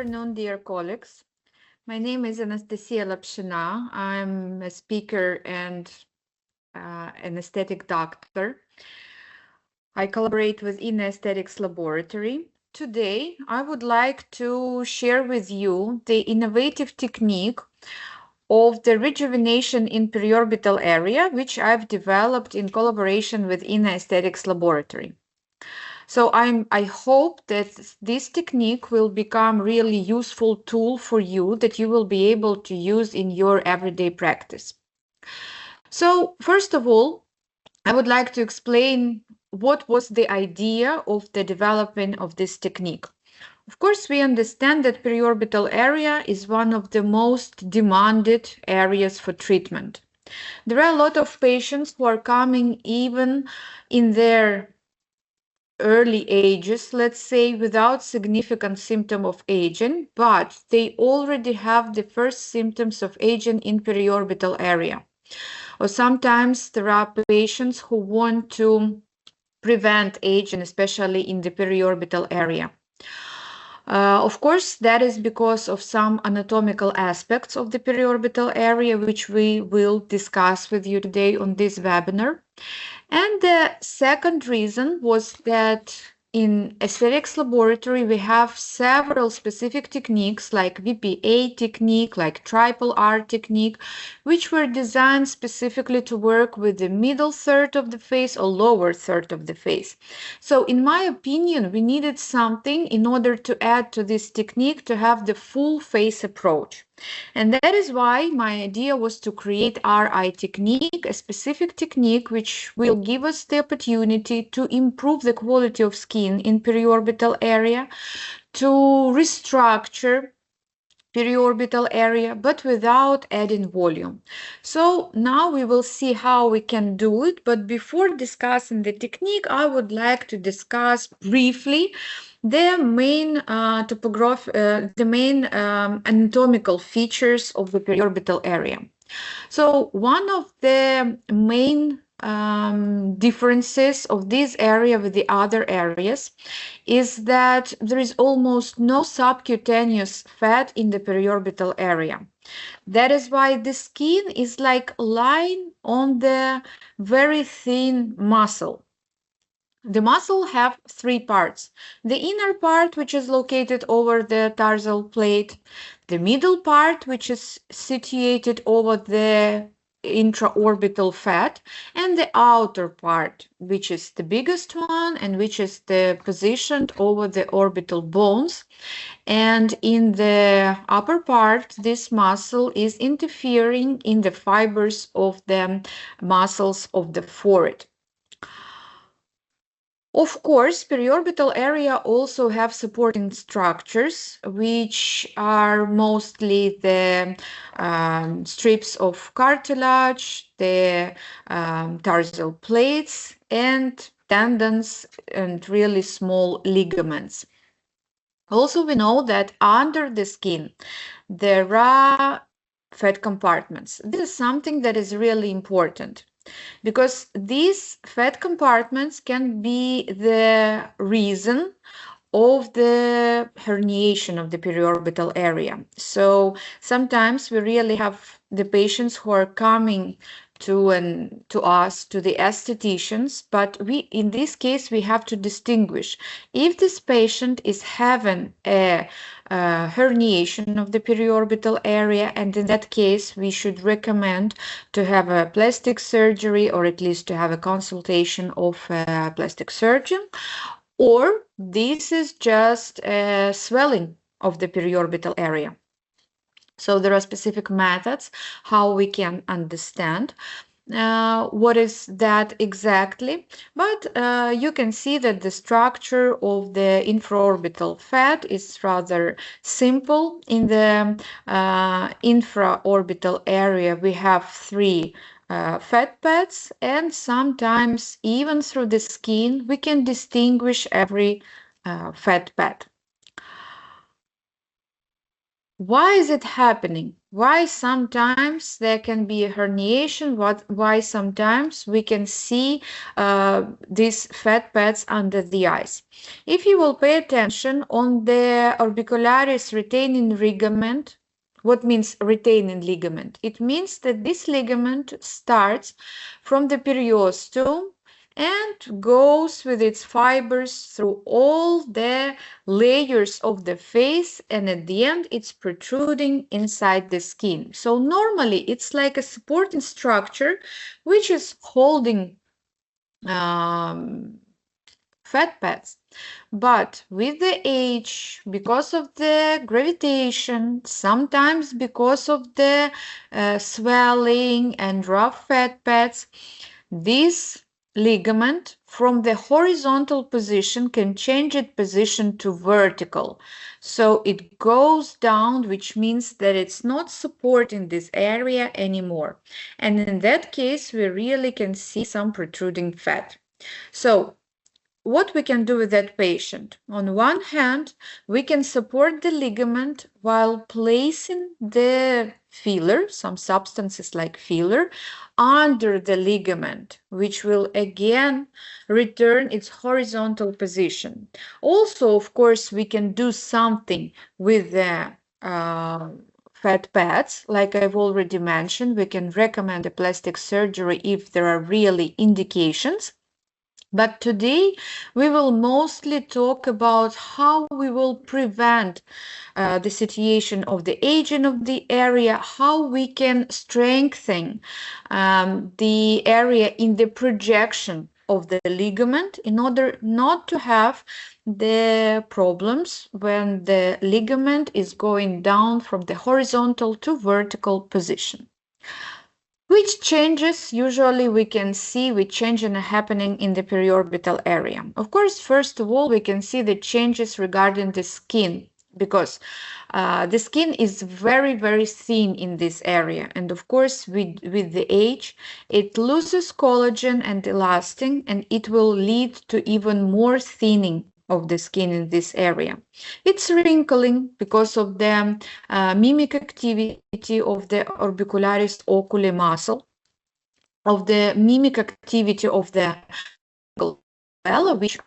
afternoon, dear colleagues. My name is Anastasiia Lapshyna. I'm a speaker and an aesthetic doctor. I collaborate with Innoaesthetics laboratory. Today, I would like to share with you the innovative technique of the rejuvenation in periorbital area, which I've developed in collaboration with Innoaesthetics laboratory. So I hope that this technique will become really useful tool for you that you will be able to use in your everyday practice. So first of all, I would like to explain what was the idea of the development of this technique. Of course, we understand that periorbital area is one of the most demanded areas for treatment. There are a lot of patients who are coming even in their early ages, let's say, without significant symptom of aging, but they already have the first symptoms of aging in periorbital area. Or sometimes there are patients who want to prevent aging, especially in the periorbital area. Of course, that is because of some anatomical aspects of the periorbital area, which we will discuss with you today on this webinar. And the second reason was that in aesthetics laboratory, we have several specific techniques like VPA technique, like triple R technique, which were designed specifically to work with the middle third of the face or lower third of the face. So in my opinion, we needed something in order to add to this technique to have the full face approach. And that is why my idea was to create RI technique, a specific technique which will give us the opportunity to improve the quality of skin in periorbital area, to restructure periorbital area, but without adding volume. So now we will see how we can do it, but before discussing the technique, I would like to discuss briefly the main anatomical features of the periorbital area. So one of the main differences of this area with the other areas is that there is almost no subcutaneous fat in the periorbital area. That is why the skin is like lying on the very thin muscle. The muscle have three parts. The inner part, which is located over the tarsal plate, the middle part, which is situated over the intraorbital fat, and the outer part, which is the biggest one and which is positioned over the orbital bones. And in the upper part, this muscle is interfering in the fibers of the muscles of the forehead. Of course, periorbital area also have supporting structures, which are mostly the strips of cartilage, the tarsal plates, and tendons, and really small ligaments. Also, we know that under the skin, there are fat compartments. This is something that is really important, because these fat compartments can be the reason of the herniation of the periorbital area. So sometimes we really have the patients who are coming to us, to the aestheticians, but in this case we have to distinguish if this patient is having a herniation of the periorbital area, and in that case we should recommend to have a plastic surgery, or at least to have a consultation of a plastic surgeon, or this is just a swelling of the periorbital area. So there are specific methods how we can understand what is that exactly, but you can see that the structure of the infraorbital fat is rather simple. In the infraorbital area, we have three fat pads, and sometimes even through the skin, we can distinguish every fat pad. Why is it happening? why sometimes there can be a herniation, why sometimes we can see these fat pads under the eyes. If you will pay attention on the orbicularis retaining ligament, what means retaining ligament? It means that this ligament starts from the periosteum and goes with its fibers through all the layers of the face, and at the end it's protruding inside the skin. So normally it's like a supporting structure which is holding fat pads. But with the age, because of the gravitation, sometimes because of the swelling and rough fat pads, this ligament from the horizontal position can change its position to vertical. So it goes down, which means that it's not supporting this area anymore. And in that case, we really can see some protruding fat. So what we can do with that patient? On one hand, we can support the ligament while placing the filler, some substances like filler, under the ligament, which will again return its horizontal position. Also, of course, we can do something with the fat pads, like I've already mentioned. We can recommend a plastic surgery if there are really indications. But today we will mostly talk about how we will prevent the situation of the aging of the area, how we can strengthen the area in the projection of the ligament in order not to have the problems when the ligament is going down from the horizontal to vertical position. Which changes usually we can see with changes happening in the periorbital area? Of course, first of all, we can see the changes regarding the skin, because the skin is very, very thin in this area. And of course, with the age, it loses collagen and elastin, and it will lead to even more thinning of the skin in this area. It's wrinkling because of the mimic activity of the orbicularis oculi muscle, of the mimic activity of the which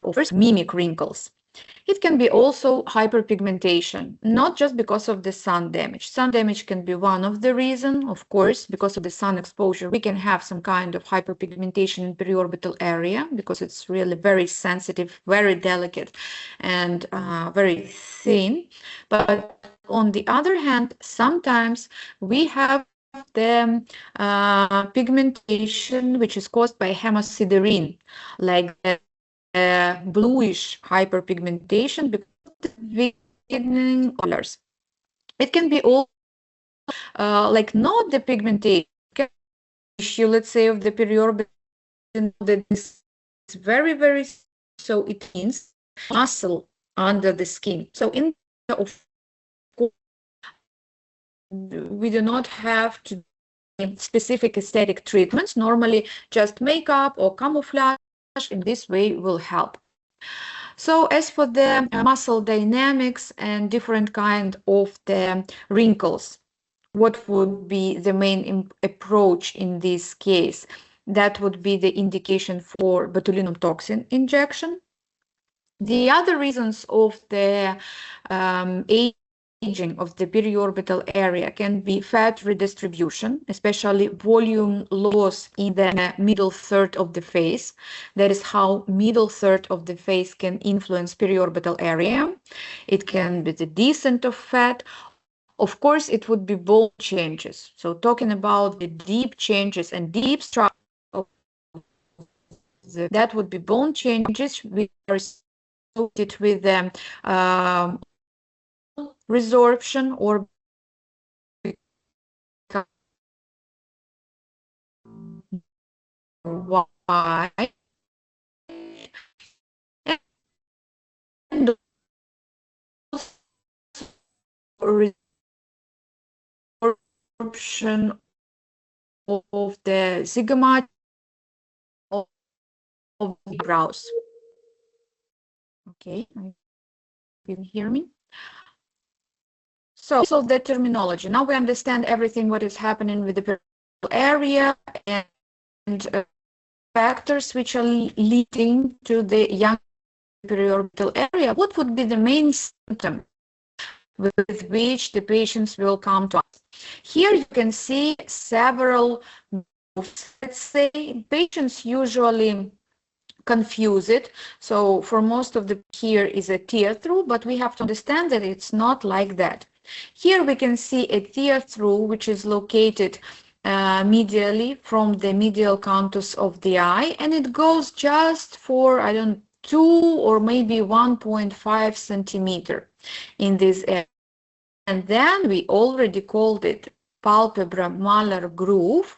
offers mimic wrinkles. It can be also hyperpigmentation, not just because of the sun damage. Sun damage can be one of the reasons, of course, because of the sun exposure. We can have some kind of hyperpigmentation in periorbital area because it's really very sensitive, very delicate, and very thin. But on the other hand, sometimes we have the pigmentation which is caused by hemosiderin, like the bluish hyperpigmentation because of the thickening colors. It can be also like not the pigmentation issue, let's say, of the periorbital, that is very, very, so it means muscle under the skin. So in of course, we do not have to do specific aesthetic treatments. Normally, just makeup or camouflage in this way will help. So as for the muscle dynamics and different kind of the wrinkles, what would be the main approach in this case? That would be the indication for botulinum toxin injection. The other reasons of the aging of the periorbital area can be fat redistribution, especially volume loss in the middle third of the face. That is how middle third of the face can influence periorbital area. It can be the descent of fat. Of course, it would be bone changes. So talking about the deep changes and deep structure, that would be bone changes which are associated with the resorption or why, and resorption of the zygomatic of the brows. Okay, you can hear me? So the terminology. Now we understand everything what is happening with the periorbital area and factors which are leading to the young periorbital area. What would be the main symptom with which the patients will come to us? Here you can see several groups. Let's say patients usually confuse it. So for most of the here is a tear through, but we have to understand that it's not like that. Here we can see a tear through which is located medially from the medial canthus of the eye, and it goes just for, I don't know, 2 or maybe 1.5 centimeter in this area. And then we already called it palpebral-malar groove.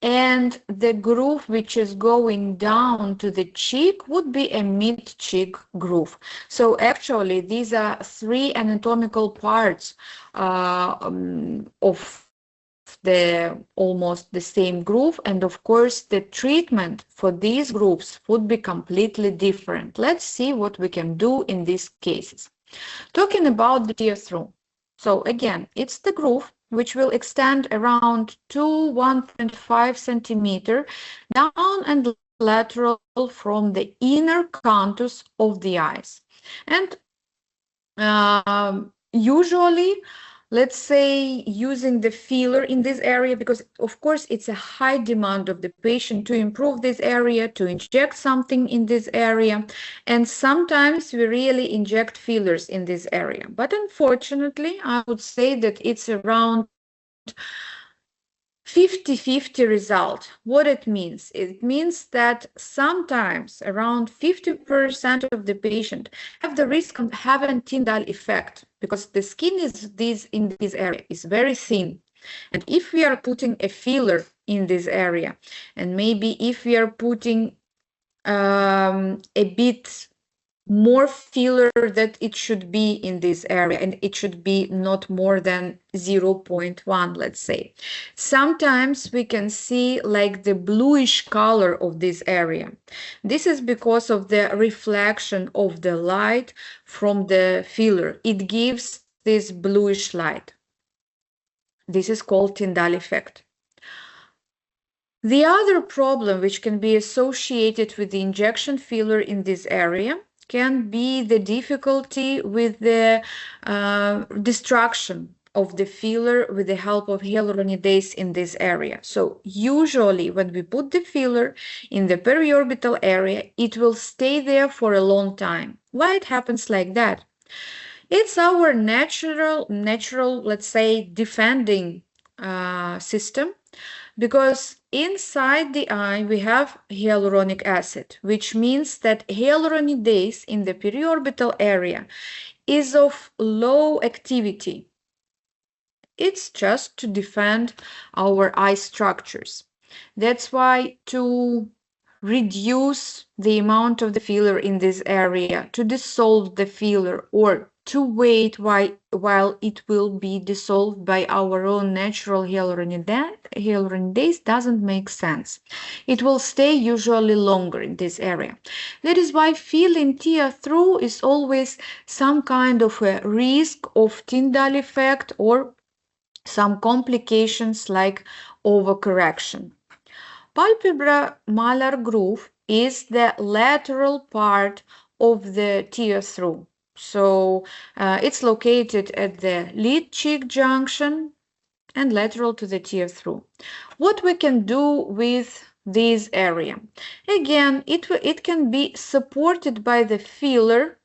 And the groove which is going down to the cheek would be a mid-cheek groove. So actually, these are 3 anatomical parts of the almost the same groove. And of course, the treatment for these grooves would be completely different. Let's see what we can do in these cases. Talking about the tear through. So again, it's the groove which will extend around 1.5 centimeter down and lateral from the inner canthus of the eyes. And usually, let's say, using the filler in this area, because of course it's a high demand of the patient to improve this area, to inject something in this area, and sometimes we really inject fillers in this area. But unfortunately, I would say that it's around 50-50 result. What it means? It means that sometimes around 50% of the patient have the risk of having Tyndall effect, because the skin in this area is very thin. And if we are putting a filler in this area, and maybe if we are putting a bit more filler that it should be in this area, and it should be not more than 0.1, let's say. Sometimes we can see like the bluish color of this area. This is because of the reflection of the light from the filler. It gives this bluish light. This is called Tyndall effect. The other problem which can be associated with the injection filler in this area can be the difficulty with the destruction of the filler with the help of hyaluronidase in this area. So usually when we put the filler in the periorbital area, it will stay there for a long time. Why it happens like that? It's our natural, let's say, defending system, because inside the eye we have hyaluronic acid, which means that hyaluronidase in the periorbital area is of low activity. It's just to defend our eye structures. That's why to reduce the amount of the filler in this area, to dissolve the filler, or to wait while it will be dissolved by our own natural hyaluronidase doesn't make sense. It will stay usually longer in this area. That is why filling tear through is always some kind of a risk of Tyndall effect or some complications like overcorrection. Palpebral-malar groove is the lateral part of the tear through. So it's located at the lid cheek junction and lateral to the tear through. What we can do with this area? Again, it can be supported by the filler,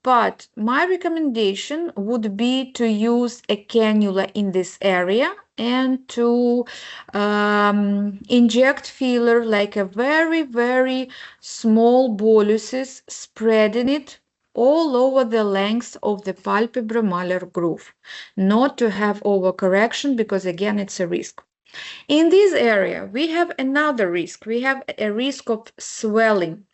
but my recommendation would be to use a cannula in this area and to inject filler like a very, very small boluses, spreading it all over the length of the palpebral-malar groove, not to have overcorrection, because again, it's a risk. In this area, we have another risk. We have a risk of swelling,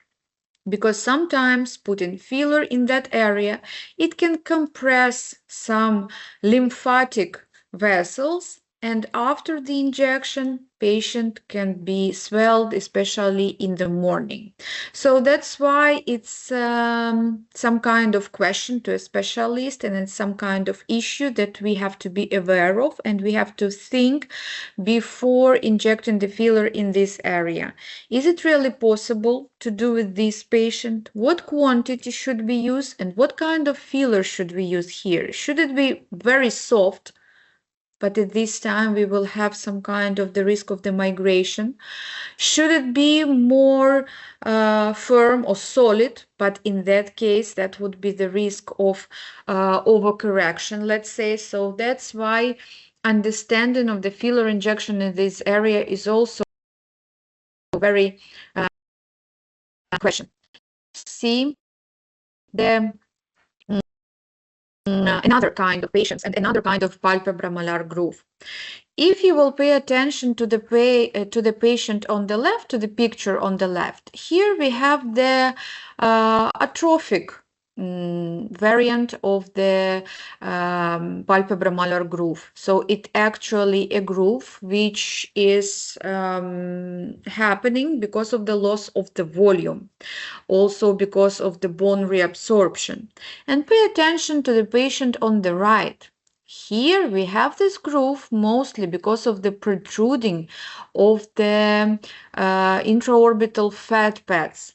because sometimes putting filler in that area, it can compress some lymphatic vessels, And after the injection, patient can be swelled, especially in the morning. So that's why it's some kind of question to a specialist, and it's some kind of issue that we have to be aware of, and we have to think before injecting the filler in this area. Is it really possible to do with this patient? What quantity should we use, and what kind of filler should we use here? Should it be very soft, but at this time we will have some kind of the risk of the migration? Should it be more firm or solid? But in that case, that would be the risk of overcorrection, let's say. So that's why understanding of the filler injection in this area is also very question. See the another kind of patients and another kind of palpebromalar groove. If you will pay attention to the patient on the left, to the picture on the left, here we have the atrophic variant of the palpebromalar groove. So it actually a groove which is happening because of the loss of the volume, also because of the bone reabsorption. And pay attention to the patient on the right. Here we have this groove mostly because of the protruding of the intraorbital fat pads.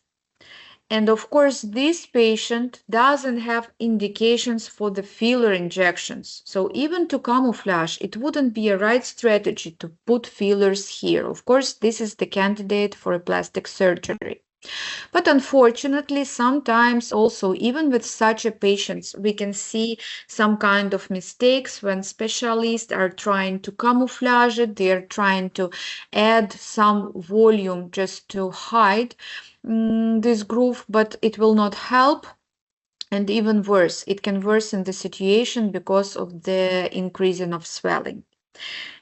And of course, this patient doesn't have indications for the filler injections. So even to camouflage, it wouldn't be a right strategy to put fillers here. Of course, this is the candidate for a plastic surgery. But unfortunately, sometimes also, even with such a patients, we can see some kind of mistakes when specialists are trying to camouflage it. They are trying to add some volume just to hide this groove, but it will not help. And even worse, it can worsen the situation because of the increasing of swelling.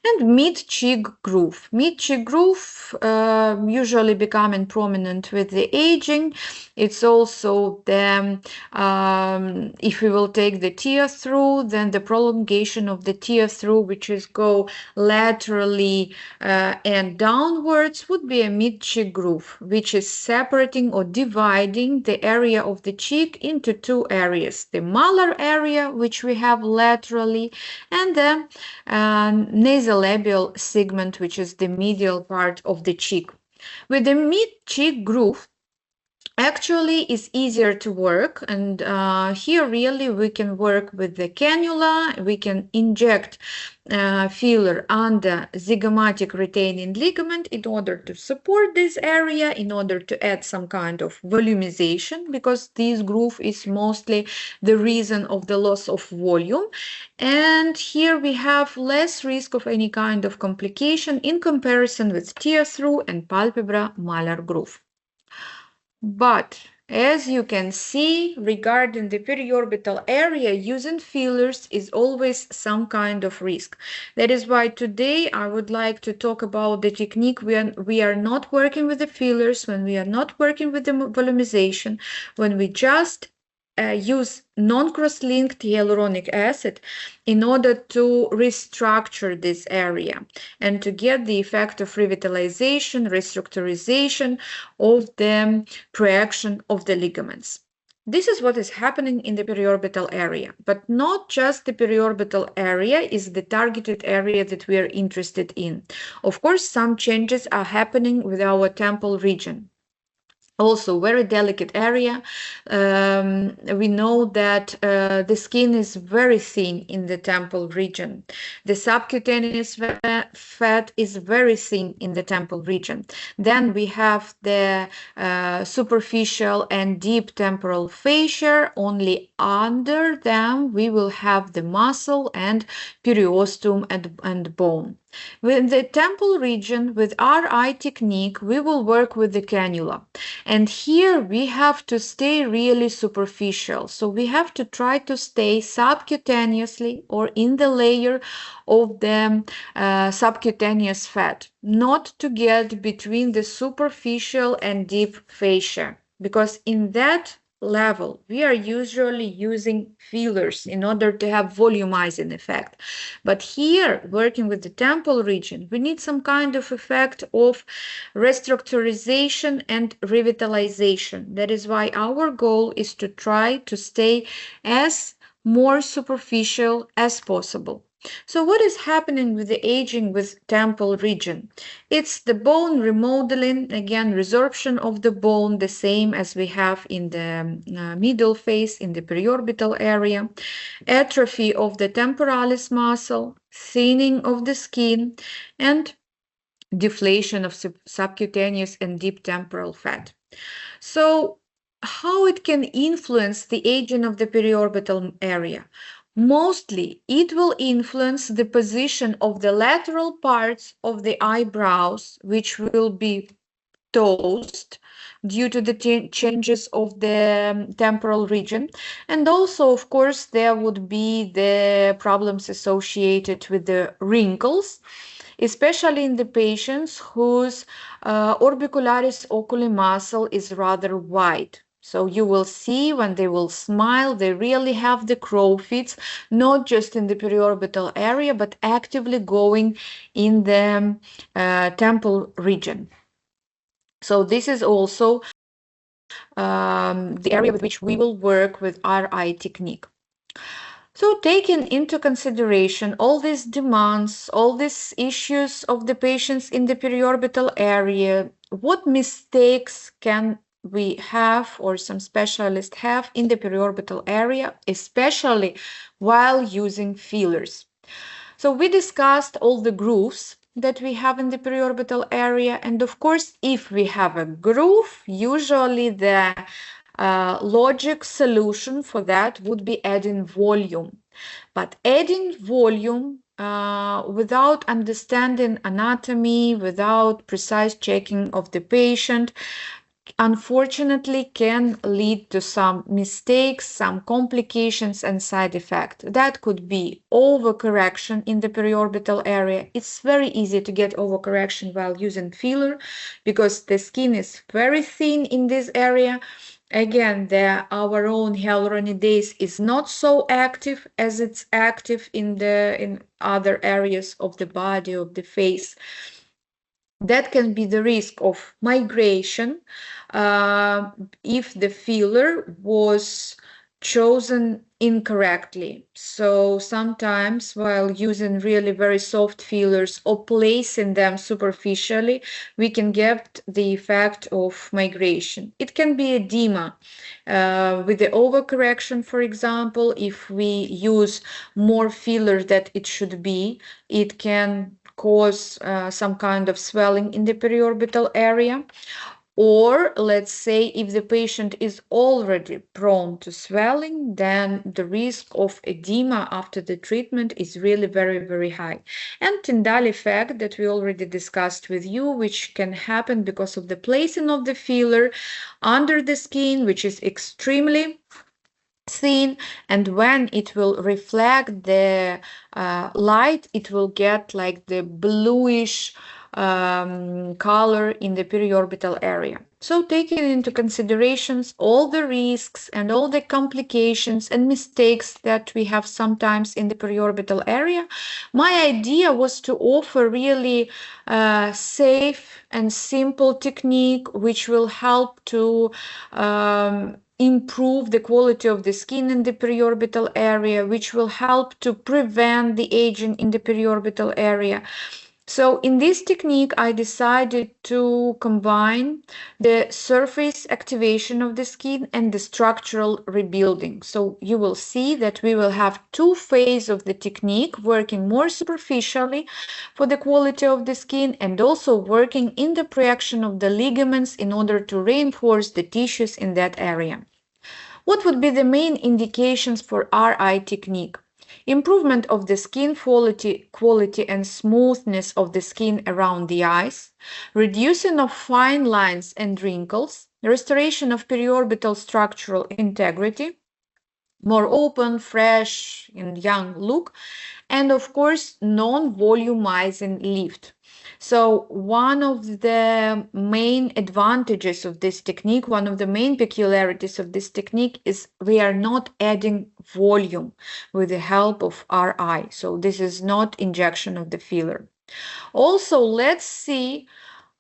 And mid-cheek groove. Mid-cheek groove usually becoming prominent with the aging. It's also the, if we will take the tear through, then the prolongation of the tear through, which is go laterally and downwards, would be a mid-cheek groove, which is separating or dividing the area of the cheek into two areas, the malar area, which we have laterally, and the nasolabial segment, which is the medial part of the cheek. With the mid-cheek groove, actually is easier to work, and here really we can work with the cannula. We can inject filler under zygomatic retaining ligament in order to support this area, in order to add some kind of volumization, because this groove is mostly the reason of the loss of volume. And here we have less risk of any kind of complication in comparison with tear through and palpebra malar groove. But as you can see, regarding the periorbital area, using fillers is always some kind of risk. That is why today I would like to talk about the technique when we are not working with the fillers, when we are not working with the volumization, when we just use non-cross-linked hyaluronic acid in order to restructure this area and to get the effect of revitalization, restructurization of the proaction of the ligaments. This is what is happening in the periorbital area, but not just the periorbital area is the targeted area that we are interested in. Of course, some changes are happening with our temple region. Also, very delicate area. We know that the skin is very thin in the temple region. The subcutaneous fat is very thin in the temple region. Then we have the superficial and deep temporal fascia. Only under them we will have the muscle and periosteum and bone. With the temple region, with our eye technique, we will work with the cannula. And here we have to stay really superficial. So we have to try to stay subcutaneously or in the layer of the subcutaneous fat, not to get between the superficial and deep fascia. Because in that level, we are usually using fillers in order to have volumizing effect. But here, working with the temple region, we need some kind of effect of restructurization and revitalization. That is why our goal is to try to stay as more superficial as possible. So what is happening with the aging with temple region? It's the bone remodeling, again, resorption of the bone, the same as we have in the middle face, in the periorbital area, atrophy of the temporalis muscle, thinning of the skin, and deflation of subcutaneous and deep temporal fat. So, how it can influence the aging of the periorbital area? Mostly, it will influence the position of the lateral parts of the eyebrows, which will be toast due to the changes of the temporal region. And also, of course, there would be the problems associated with the wrinkles, especially in the patients whose orbicularis oculi muscle is rather wide. So you will see when they will smile, they really have the crow feet, not just in the periorbital area, but actively going in the temple region. So this is also the area with which we will work with our eye technique. So taking into consideration all these demands, all these issues of the patients in the periorbital area, what mistakes can we have or some specialists have in the periorbital area, especially while using fillers? So we discussed all the grooves that we have in the periorbital area, and of course, if we have a groove, usually the logic solution for that would be adding volume. But adding volume without understanding anatomy, without precise checking of the patient, unfortunately can lead to some mistakes, some complications and side effects. That could be overcorrection in the periorbital area. It's very easy to get overcorrection while using filler because the skin is very thin in this area. Again, our own hyaluronidase is not so active as it's active in other areas of the body, of the face. That can be the risk of migration if the filler was chosen incorrectly. So sometimes while using really very soft fillers or placing them superficially, we can get the effect of migration. It can be edema with the overcorrection, for example. If we use more filler than it should be, it can cause some kind of swelling in the periorbital area. Or let's say if the patient is already prone to swelling, then the risk of edema after the treatment is really very, very high. And Tyndall effect that we already discussed with you, which can happen because of the placing of the filler under the skin, which is extremely thin, and when it will reflect the light, it will get like the bluish color in the periorbital area. So taking into considerations all the risks and all the complications and mistakes that we have sometimes in the periorbital area, my idea was to offer really safe and simple technique which will help to improve the quality of the skin in the periorbital area, which will help to prevent the aging in the periorbital area. So in this technique, I decided to combine the surface activation of the skin and the structural rebuilding. So you will see that we will have two phases of the technique, working more superficially for the quality of the skin and also working in the projection of the ligaments in order to reinforce the tissues in that area. What would be the main indications for RI technique? Improvement of the skin quality and smoothness of the skin around the eyes, reducing of fine lines and wrinkles, restoration of periorbital structural integrity, more open, fresh, and young look, and of course, non-volumizing lift. So one of the main advantages of this technique, one of the main peculiarities of this technique is we are not adding volume with the help of RI. So this is not injection of the filler. Also, let's see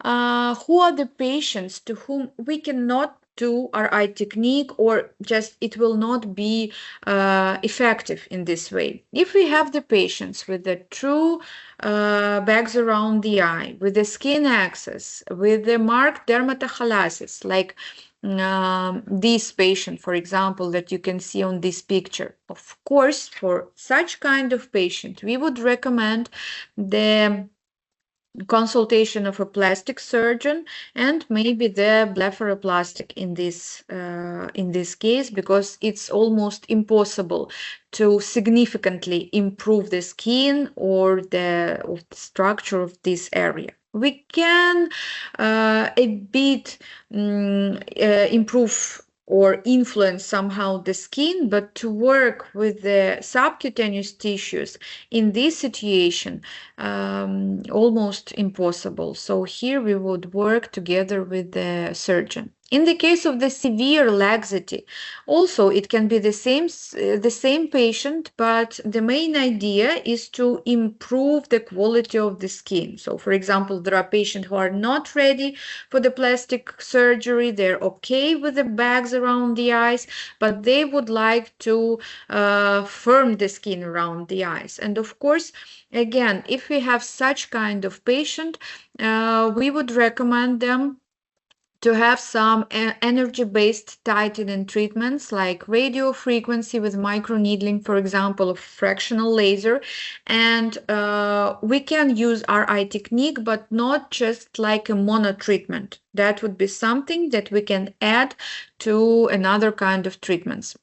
who are the patients to whom we cannot do RI technique, or just it will not be effective in this way. If we have the patients with the true bags around the eye, with the skin axis, with the marked dermatochalasis, like this patient, for example, that you can see on this picture. Of course, for such kind of patient, we would recommend the consultation of a plastic surgeon and maybe the blepharoplastic in this case, because it's almost impossible to significantly improve the skin or the structure of this area. We can a bit improve or influence somehow the skin, but to work with the subcutaneous tissues in this situation, almost impossible. So here we would work together with the surgeon. In the case of the severe laxity, also it can be the same patient, but the main idea is to improve the quality of the skin. So, for example, there are patients who are not ready for the plastic surgery, they're okay with the bags around the eyes, but they would like to firm the skin around the eyes. And of course, again, if we have such kind of patient, we would recommend them to have some energy-based tightening treatments like radio frequency with microneedling, for example, of fractional laser. And we can use RI technique, but not just like a mono treatment. That would be something that we can add to another kind of treatments.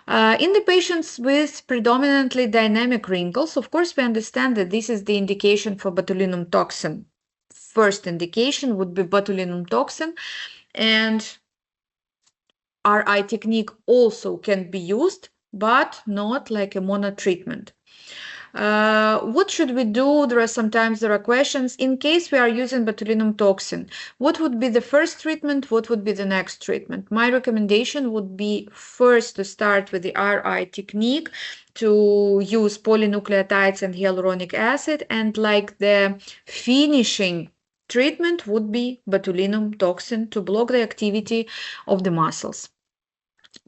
In the patients with predominantly dynamic wrinkles, of course, we understand that this is the indication for botulinum toxin. First indication would be botulinum toxin, and RI technique also can be used, but not like a mono treatment. What should we do? Sometimes there are questions. In case we are using botulinum toxin, what would be the first treatment? What would be the next treatment? My recommendation would be first to start with the RI technique, to use polynucleotides and hyaluronic acid, and like the finishing treatment would be botulinum toxin to block the activity of the muscles.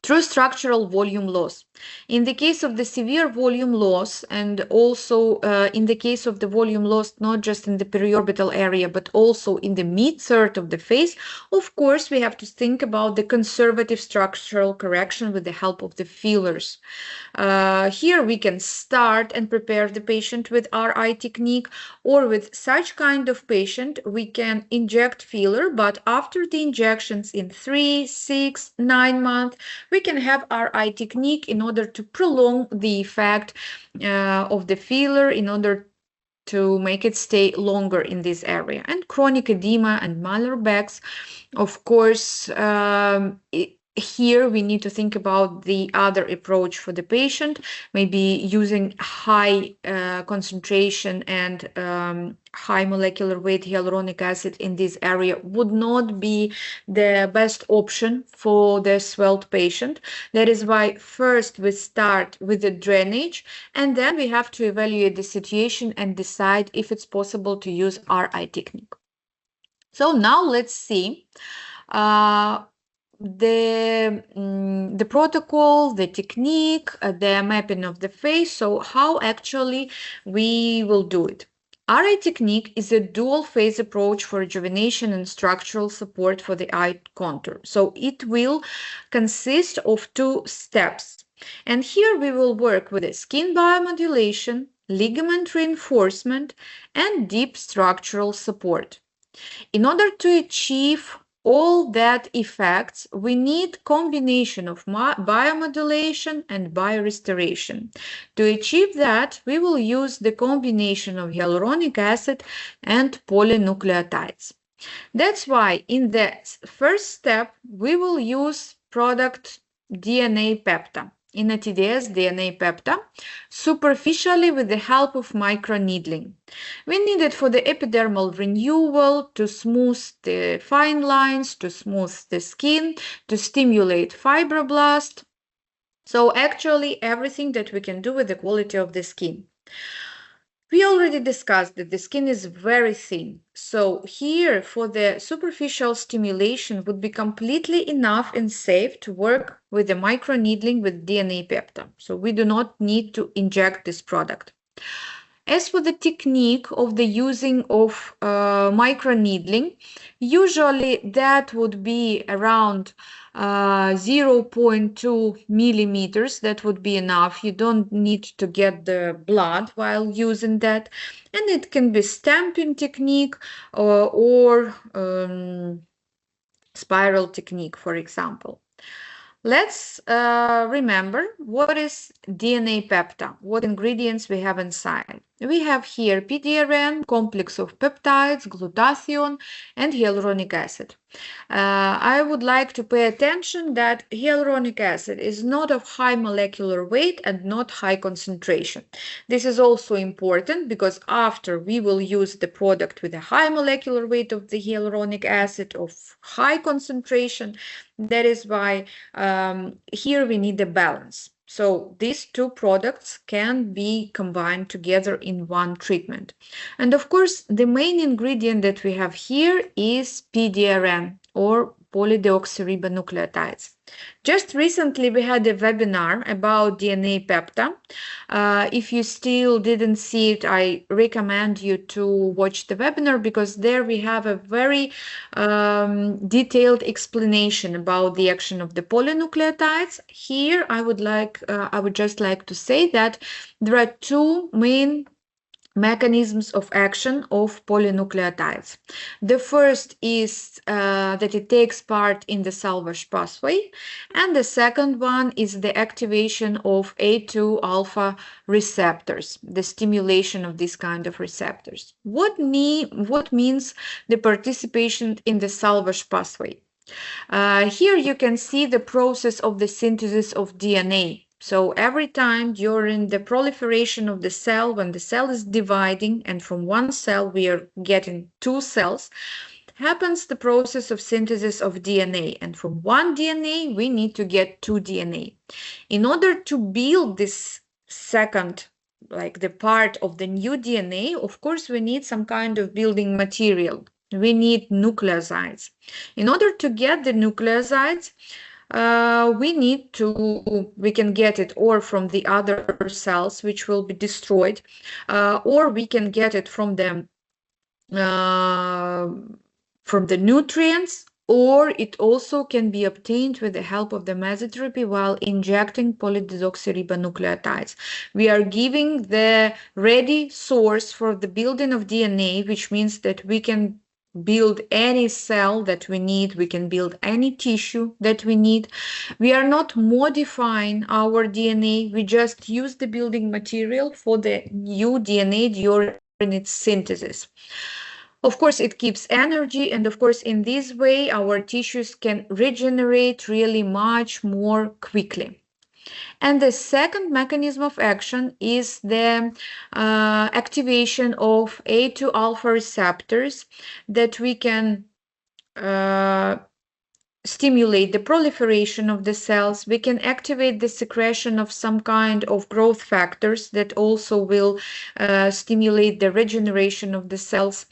True structural volume loss. In the case of the severe volume loss, and also in the case of the volume loss, not just in the periorbital area, but also in the mid-third of the face, of course, we have to think about the conservative structural correction with the help of the fillers. Here we can start and prepare the patient with RI technique, or with such kind of patient, we can inject filler, but after the injections in 3, 6, 9 months, we can have RI technique in order to prolong the effect of the filler, in order to make it stay longer in this area. And chronic edema and malar bags, of course, here we need to think about the other approach for the patient, maybe using high concentration and high molecular weight hyaluronic acid in this area would not be the best option for the swelled patient. That is why first we start with the drainage, and then we have to evaluate the situation and decide if it's possible to use RI technique. So now let's see the protocol, the technique, the mapping of the face. So how actually we will do it. RI technique is a dual phase approach for rejuvenation and structural support for the eye contour. So it will consist of 2 steps. And here we will work with the skin biomodulation, ligament reinforcement, and deep structural support. In order to achieve all that effects, we need combination of biomodulation and biorestoration. To achieve that, we will use the combination of hyaluronic acid and polynucleotides. That's why in the first step, we will use product DNA peptide. in a TDS DNA peptide superficially with the help of microneedling. We need it for the epidermal renewal, to smooth the fine lines, to smooth the skin, to stimulate fibroblast. So actually everything that we can do with the quality of the skin. We already discussed that the skin is very thin. So here for the superficial stimulation would be completely enough and safe to work with the microneedling with DNA peptide. So we do not need to inject this product. As for the technique of the using of microneedling, usually that would be around 0.2 millimeters. That would be enough. You don't need to get the blood while using that. And it can be stamping technique or spiral technique, for example. Let's remember what is DNA peptide, what ingredients we have inside. We have here PDRN, complex of peptides, glutathione, and hyaluronic acid. I would like to pay attention that hyaluronic acid is not of high molecular weight and not high concentration. This is also important because after we will use the product with a high molecular weight of the hyaluronic acid of high concentration. That is why here we need a balance. So these two products can be combined together in one treatment. And of course, the main ingredient that we have here is PDRN or polydeoxyribonucleotides. Just recently, we had a webinar about DNA peptide. If you still didn't see it, I recommend you to watch the webinar because there we have a very detailed explanation about the action of the polynucleotides. Here, I would just like to say that there are two main mechanisms of action of polynucleotides. The first is that it takes part in the salvage pathway, and the second one is the activation of A2 alpha receptors, the stimulation of this kind of receptors. What means the participation in the salvage pathway? Here you can see the process of the synthesis of DNA. So every time during the proliferation of the cell, when the cell is dividing and from one cell we are getting two cells, happens the process of synthesis of DNA. And from one DNA, we need to get two DNA. In order to build this second, like the part of the new DNA, of course, we need some kind of building material. We need nucleosides. In order to get the nucleosides, we can get it or from the other cells which will be destroyed, or we can get it from the nutrients, or it also can be obtained with the help of the mesotherapy while injecting polydeoxyribonucleotides. We are giving the ready source for the building of DNA, which means that we can build any cell that we need, we can build any tissue that we need. We are not modifying our DNA, we just use the building material for the new DNA during its synthesis. Of course, it keeps energy, and of course, in this way, our tissues can regenerate really much more quickly. And the second mechanism of action is the activation of A2 alpha receptors that we can stimulate the proliferation of the cells. We can activate the secretion of some kind of growth factors that also will stimulate the regeneration of the cells.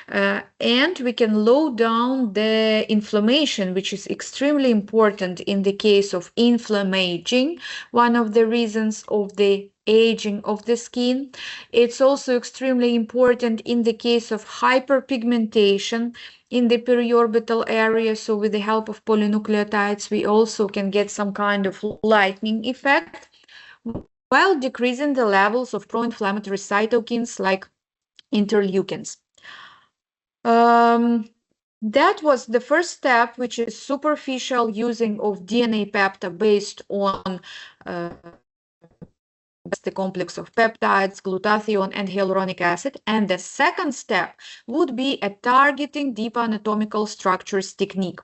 And we can low down the inflammation, which is extremely important in the case of inflammaging, one of the reasons of the aging of the skin. It's also extremely important in the case of hyperpigmentation in the periorbital area. So with the help of polynucleotides, we also can get some kind of lightening effect while decreasing the levels of pro-inflammatory cytokines like interleukins. That was the first step, which is superficial using of DNA peptide based on the complex of peptides, glutathione, and hyaluronic acid. And the second step would be a targeting deep anatomical structures technique.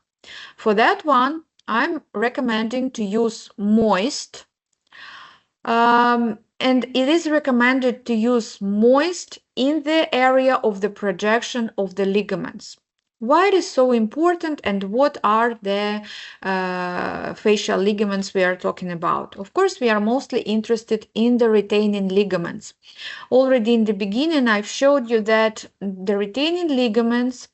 For that one, I'm recommending to use moist And it is recommended to use moist in the area of the projection of the ligaments. Why it is so important, and what are the facial ligaments we are talking about? Of course, we are mostly interested in the retaining ligaments. Already in the beginning, I've showed you that the retaining ligaments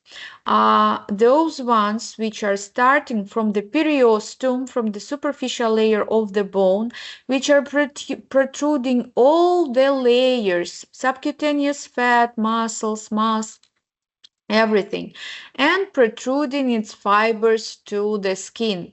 are those ones which are starting from the periosteum, from the superficial layer of the bone, which are protruding all the layers, subcutaneous fat, muscles, mass, everything, and protruding its fibers to the skin.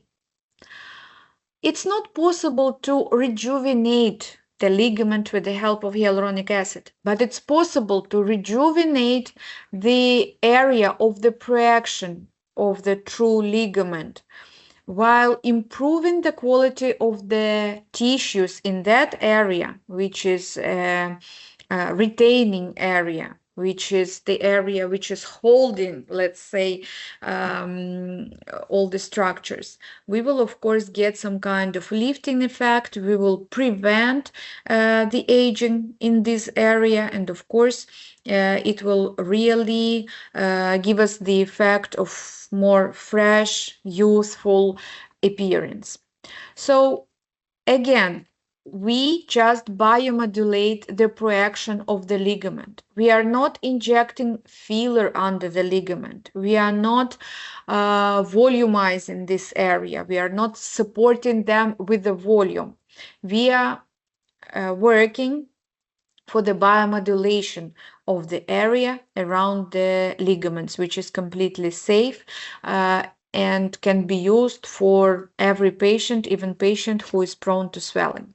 It's not possible to rejuvenate the ligament with the help of hyaluronic acid, but it's possible to rejuvenate the area of the projection of the true ligament while improving the quality of the tissues in that area, which is retaining area, which is the area which is holding, let's say, all the structures. We will, of course, get some kind of lifting effect. We will prevent the aging in this area, and of course, it will really give us the effect of more fresh, youthful appearance. So again, we just biomodulate the projection of the ligament. We are not injecting filler under the ligament. We are not volumizing this area. We are not supporting them with the volume. We are working for the biomodulation of the area around the ligaments, which is completely safe and can be used for every patient, even patient who is prone to swelling.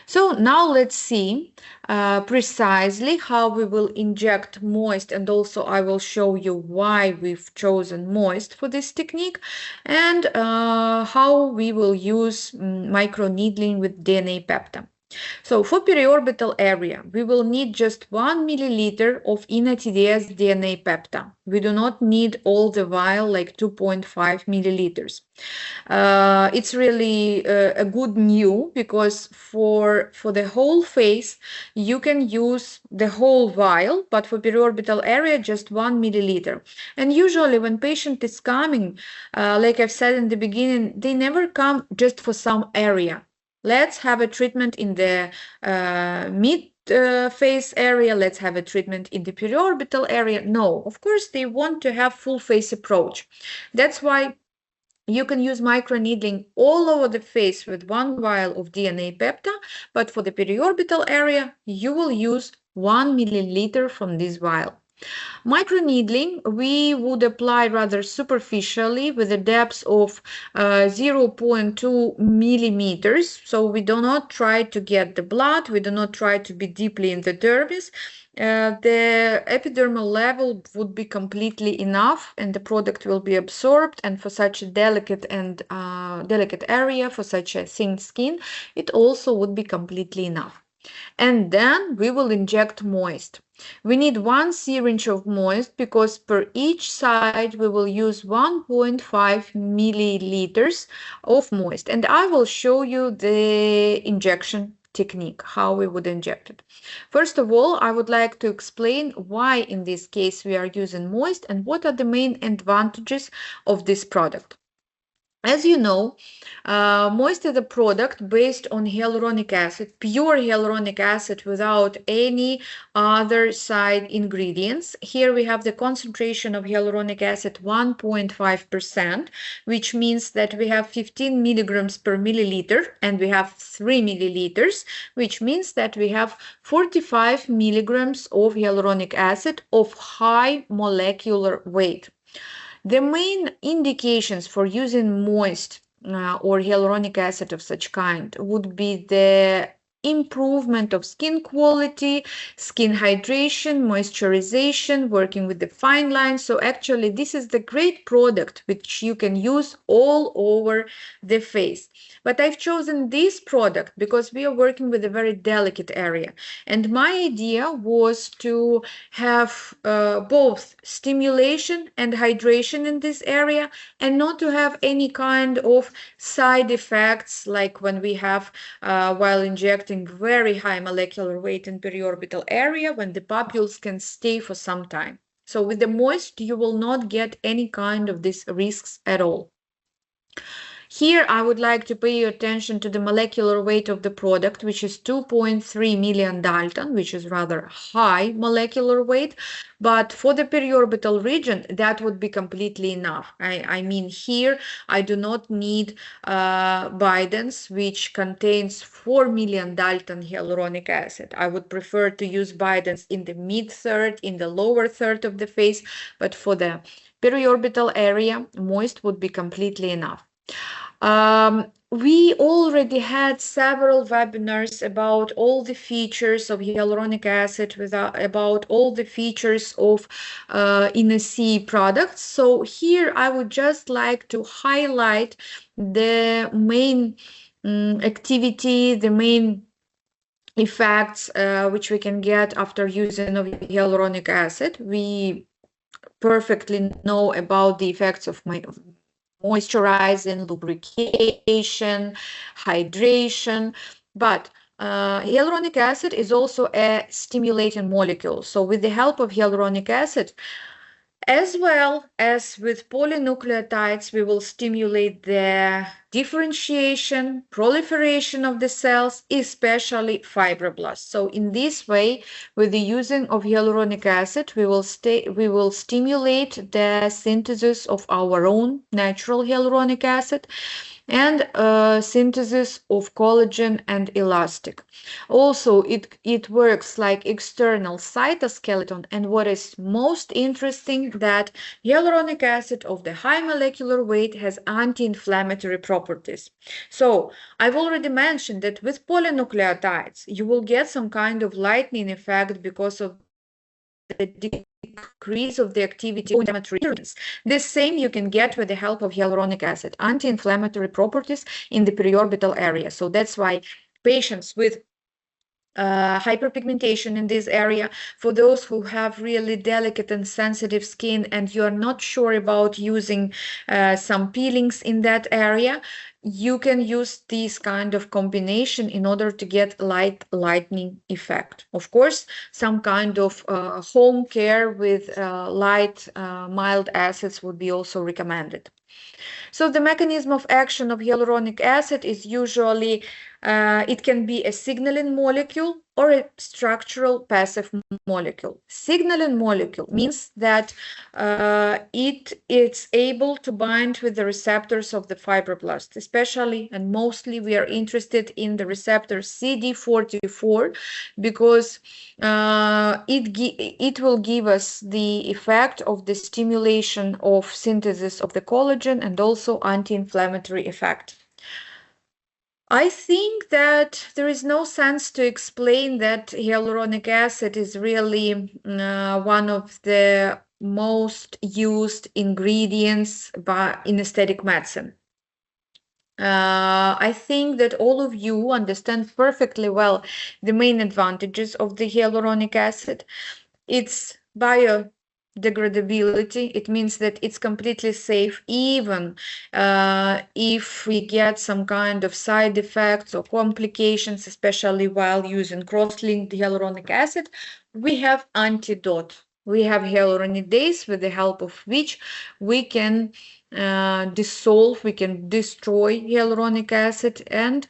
So now let's see precisely how we will inject moist, and also I will show you why we've chosen moist for this technique, and how we will use microneedling with DNA peptide. So for periorbital area, we will need just 1 milliliter of INNATDS DNA peptide. We do not need all the vial, like 2.5 milliliters. It's really a good news, because for the whole face, you can use the whole vial, but for periorbital area, just 1 milliliter. And usually when patient is coming, like I've said in the beginning, they never come just for some area. Let's have a treatment in the mid-face area. Let's have a treatment in the periorbital area. No, of course, they want to have full face approach. That's why you can use microneedling all over the face with 1 vial of DNA peptide, but for the periorbital area, you will use 1 milliliter from this vial. Microneedling, we would apply rather superficially with a depth of 0.2 millimeters. So we do not try to get the blood. We do not try to be deeply in the dermis. The epidermal level would be completely enough, and the product will be absorbed. And for such a delicate area, for such a thin skin, it also would be completely enough. And then we will inject moist. We need 1 syringe of moist, because per each side we will use 1.5 milliliters of moist. And I will show you the injection technique, how we would inject it. First of all, I would like to explain why in this case we are using moist and what are the main advantages of this product. As you know, moist is a product based on hyaluronic acid, pure hyaluronic acid without any other side ingredients. Here we have the concentration of hyaluronic acid 1.5%, which means that we have 15 milligrams per milliliter, and we have 3 milliliters, which means that we have 45 milligrams of hyaluronic acid of high molecular weight. The main indications for using moist or hyaluronic acid of such kind would be the improvement of skin quality, skin hydration, moisturization, working with the fine lines. So actually this is the great product which you can use all over the face. But I've chosen this product because we are working with a very delicate area. And my idea was to have both stimulation and hydration in this area, and not to have any kind of side effects like when we have while injecting injecting very high molecular weight in periorbital area when the papules can stay for some time. So with the moist, you will not get any kind of these risks at all. Here, I would like to pay your attention to the molecular weight of the product, which is 2.3 million Dalton, which is rather high molecular weight. But for the periorbital region, that would be completely enough. I mean, here, I do not need Bidens, which contains 4 million Dalton hyaluronic acid. I would prefer to use Bidens in the mid-third, in the lower third of the face, but for the periorbital area, moist would be completely enough. We already had several webinars about all the features of hyaluronic acid, about all the features of Innoaesthetics products. So here I would just like to highlight the main activity, the main effects which we can get after using of hyaluronic acid. We perfectly know about the effects of moisturizing, lubrication, hydration, but hyaluronic acid is also a stimulating molecule. So with the help of hyaluronic acid, as well as with polynucleotides, we will stimulate the differentiation, proliferation of the cells, especially fibroblasts. So in this way, with the using of hyaluronic acid, we will stimulate the synthesis of our own natural hyaluronic acid and synthesis of collagen and elastic. Also, it works like external cytoskeleton, and what is most interesting, that hyaluronic acid of the high molecular weight has anti-inflammatory properties. So I've already mentioned that with polynucleotides, you will get some kind of lightning effect because of the decrease of the activity of inflammatory regions. The same you can get with the help of hyaluronic acid, anti-inflammatory properties in the periorbital area. So that's why patients with hyperpigmentation in this area, for those who have really delicate and sensitive skin and you're not sure about using some peelings in that area, you can use this kind of combination in order to get lightening effect. Of course, some kind of home care with light, mild acids would be also recommended. So the mechanism of action of hyaluronic acid is usually, it can be a signaling molecule or a structural passive molecule. Signaling molecule means that it's able to bind with the receptors of the fibroblast, especially and mostly we are interested in the receptor CD44 because it will give us the effect of the stimulation of synthesis of the collagen and also anti-inflammatory effect. I think that there is no sense to explain that hyaluronic acid is really one of the most used ingredients in aesthetic medicine. I think that all of you understand perfectly well the main advantages of the hyaluronic acid. It's biodegradability. It means that it's completely safe, even if we get some kind of side effects or complications, especially while using cross-linked hyaluronic acid. We have antidote. We have hyaluronidase, with the help of which we can dissolve, we can destroy hyaluronic acid and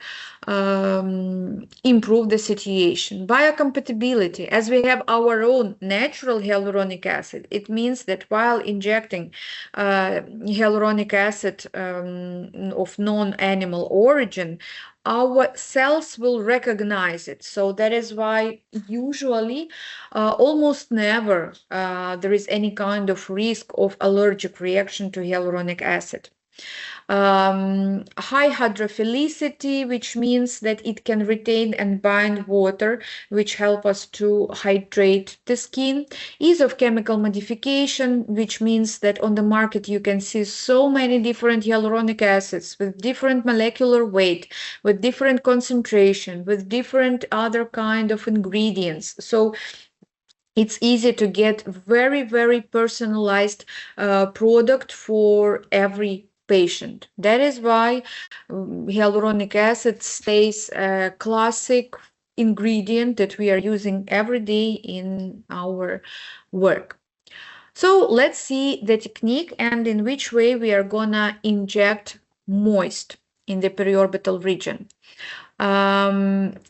improve the situation. Biocompatibility, as we have our own natural hyaluronic acid, it means that while injecting hyaluronic acid of non-animal origin, our cells will recognize it. So that is why usually almost never there is any kind of risk of allergic reaction to hyaluronic acid. High hydrophilicity, which means that it can retain and bind water, which help us to hydrate the skin. Ease of chemical modification, which means that on the market you can see so many different hyaluronic acids with different molecular weight, with different concentration, with different other kind of ingredients. So it's easy to get very, very personalized product for every patient. That is why hyaluronic acid stays a classic ingredient that we are using every day in our work. So let's see the technique and in which way we are gonna inject moist in the periorbital region.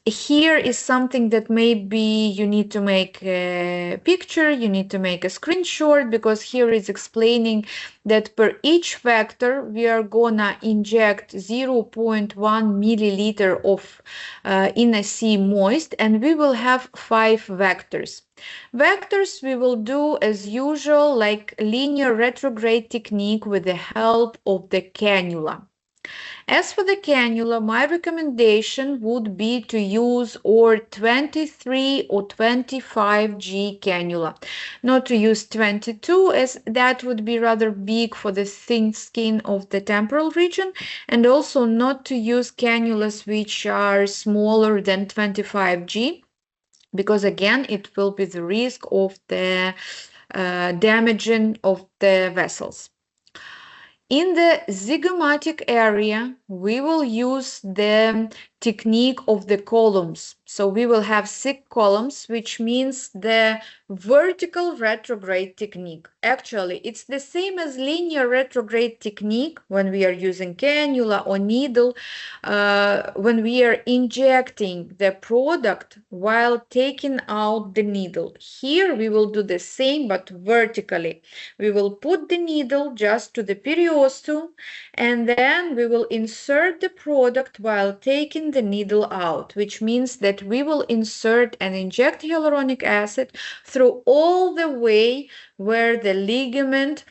Here is something that maybe you need to make a picture, you need to make a screenshot, because here is explaining that per each vector we are gonna inject 0.1 milliliter of Innoaesthetics moist, and we will have 5 vectors. Vectors we will do as usual, like linear retrograde technique with the help of the cannula. As for the cannula, my recommendation would be to use or 23 or 25G cannula, not to use 22, as that would be rather big for the thin skin of the temporal region, and also not to use cannulas which are smaller than 25G, because again it will be the risk of the damaging of the vessels. In the zygomatic area, we will use the technique of the columns. So we will have 6 columns, which means the vertical retrograde technique. Actually, it's the same as linear retrograde technique when we are using cannula or needle, when we are injecting the product while taking out the needle. Here we will do the same, but vertically. We will put the needle just to the periosteum, and then we will insert the product while taking the needle out, which means that we will insert and inject hyaluronic acid through all the way where the ligament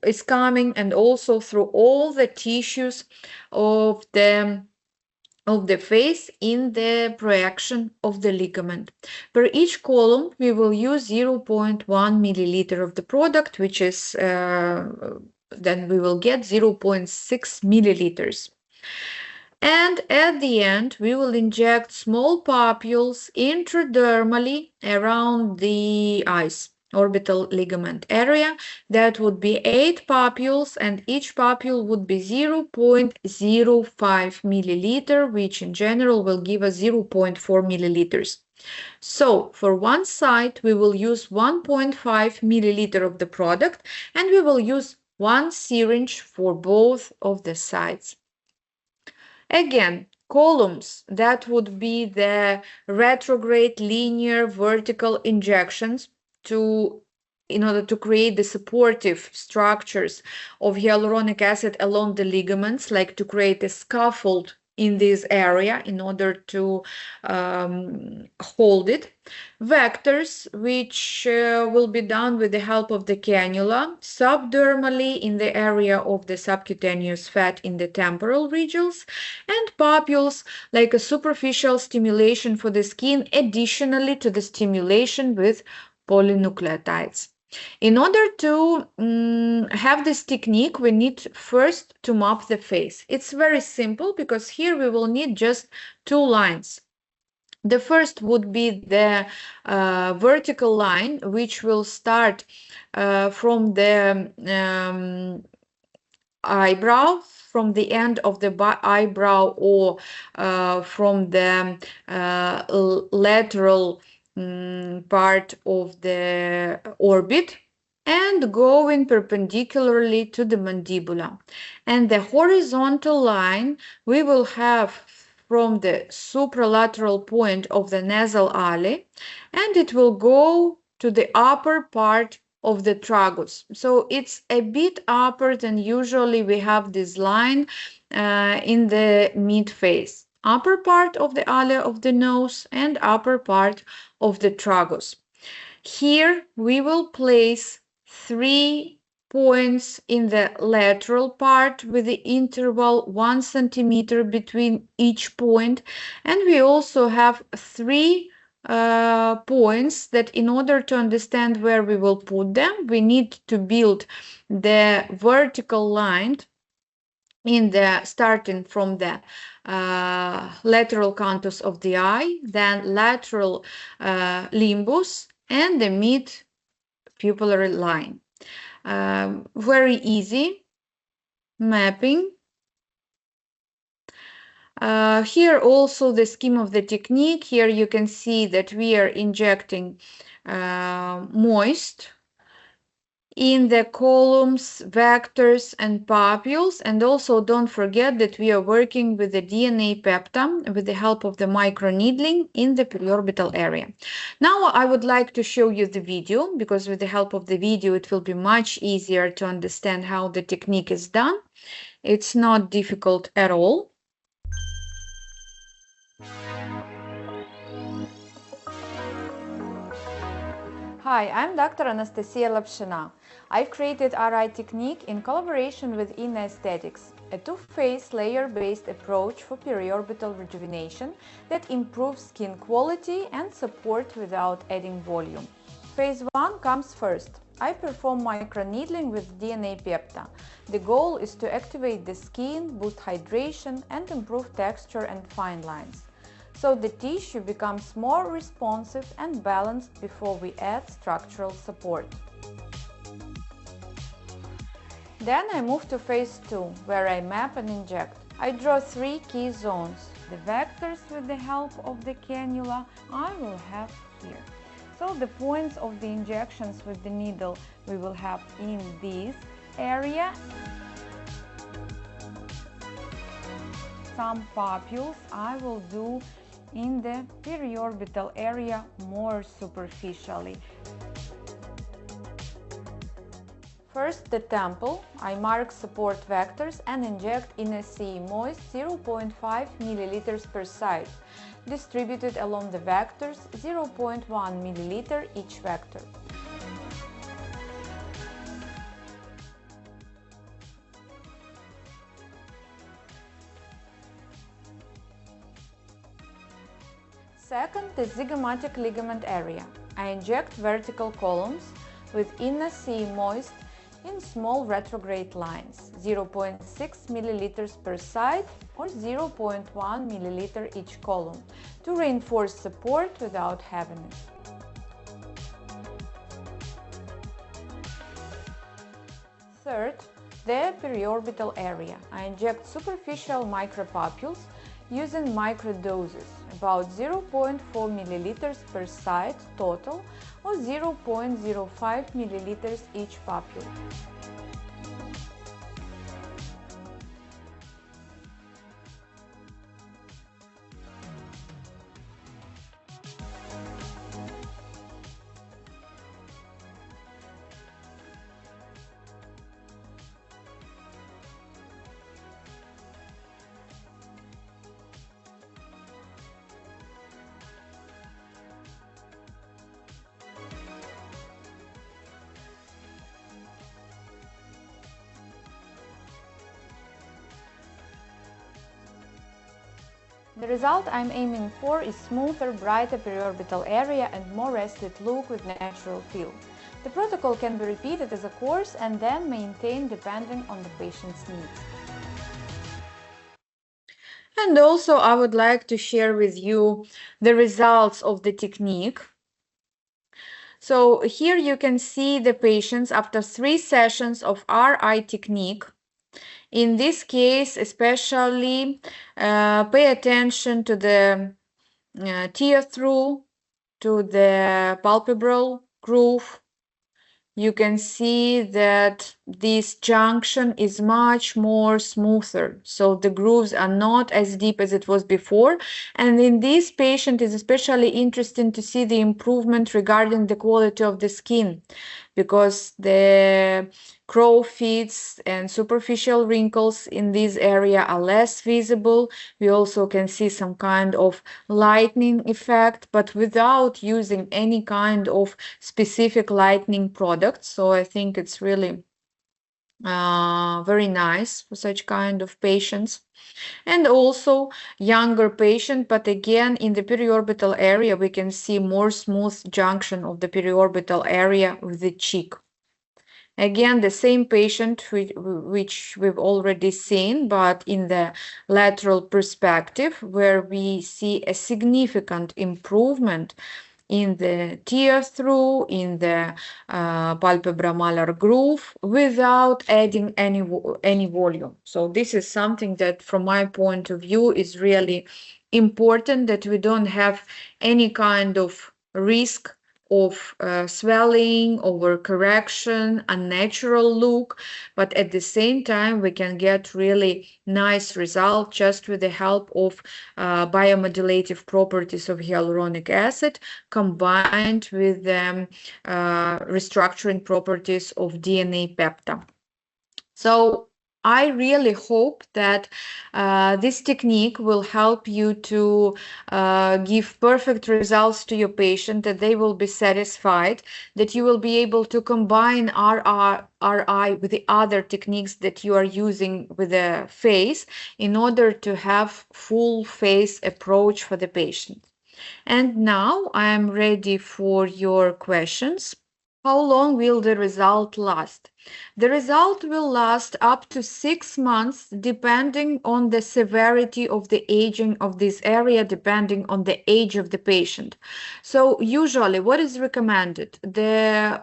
is coming, and also through all the tissues of the face in the projection of the ligament. Per each column, we will use 0.1 milliliter of the product, which is then we will get 0.6 milliliters. And at the end, we will inject small papules intradermally around the eyes, orbital ligament area. That would be 8 papules, and each papule would be 0.05 milliliter, which in general will give us 0.4 milliliters. So for one side, we will use 1.5 milliliter of the product, and we will use 1 syringe for both of the sides. Again, columns, that would be the retrograde, linear, vertical injections in order to create the supportive structures of hyaluronic acid along the ligaments, like to create a scaffold in this area in order to hold it. Vectors, which will be done with the help of the cannula, subdermally in the area of the subcutaneous fat in the temporal regions, and papules, like a superficial stimulation for the skin, additionally to the stimulation with polynucleotides. In order to have this technique, we need first to map the face. It's very simple, because here we will need just 2 lines. The first would be the vertical line, which will start from the eyebrow, from the end of the eyebrow, or from the lateral part of the orbit, and going perpendicularly to the mandibula. And the horizontal line we will have from the supralateral point of the nasal alley, and it will go to the upper part of the tragus. So it's a bit upper than usually we have this line in the mid-face. Upper part of the alley of the nose and upper part of the tragus. Here we will place 3 points in the lateral part with the interval 1 centimeter between each point, and we also have 3 points that, in order to understand where we will put them, we need to build the vertical line starting from the lateral canthus of the eye, then lateral limbus, and the mid-pupillary line. Very easy. mapping. Here also the scheme of the technique. Here you can see that we are injecting moist in the columns, vectors, and papules. And also don't forget that we are working with the DNA peptide with the help of the microneedling in the periorbital area. Now I would like to show you the video, because with the help of the video it will be much easier to understand how the technique is done. It's not difficult at all. Hi, I'm Dr. Anastasiia Lapshyna. I've created RI technique in collaboration with Innoaesthetics, a two-phase layer-based approach for periorbital rejuvenation that improves skin quality and support without adding volume. Phase 1 comes first. I perform microneedling with DNA peptide. The goal is to activate the skin, boost hydration, and improve texture and fine lines, so the tissue becomes more responsive and balanced before we add structural support. Then I move to phase 2, where I map and inject. I draw 3 key zones. The vectors with the help of the cannula I will have here. So the points of the injections with the needle we will have in this area. Some papules I will do in the periorbital area more superficially. First, the temple. I mark support vectors and inject Innoaesthetics moist 0.5 ml per side, distributed along the vectors 0.1 ml each vector. Second, the zygomatic ligament area. I inject vertical columns with Innoaesthetics moist in small retrograde lines, 0.6 ml per side or 0.1 ml each column, to reinforce support without heaviness. Third, the periorbital area. I inject superficial micropapules using microdoses, about 0.4 ml per side total or 0.05 ml each papule. The result I'm aiming for is smoother, brighter periorbital area and more rested look with natural feel. The protocol can be repeated as a course and then maintained depending on the patient's needs. And also I would like to share with you the results of the technique. So here you can see the patients after 3 sessions of RI technique. In this case, especially pay attention to the tear through, to the palpebral groove. You can see that this junction is much more smoother, so the grooves are not as deep as it was before. And in this patient, it's especially interesting to see the improvement regarding the quality of the skin, because the crow feet and superficial wrinkles in this area are less visible. We also can see some kind of lightening effect, but without using any kind of specific lightening products. So I think it's really very nice for such kind of patients. And also younger patient, but again in the periorbital area we can see more smooth junction of the periorbital area with the cheek. Again, the same patient which we've already seen, but in the lateral perspective, where we see a significant improvement in the tear through, in the palpebromalar groove, without adding any volume. So this is something that, from my point of view, is really important, that we don't have any kind of risk of swelling, overcorrection, unnatural look, but at the same time we can get really nice result just with the help of biomodulative properties of hyaluronic acid combined with the restructuring properties of DNA peptide. So I really hope that this technique will help you to give perfect results to your patient, that they will be satisfied, that you will be able to combine RI with the other techniques that you are using with the face in order to have full face approach for the patient. And now I am ready for your questions. How long will the result last? The result will last up to 6 months, depending on the severity of the aging of this area, depending on the age of the patient. So usually what is recommended? The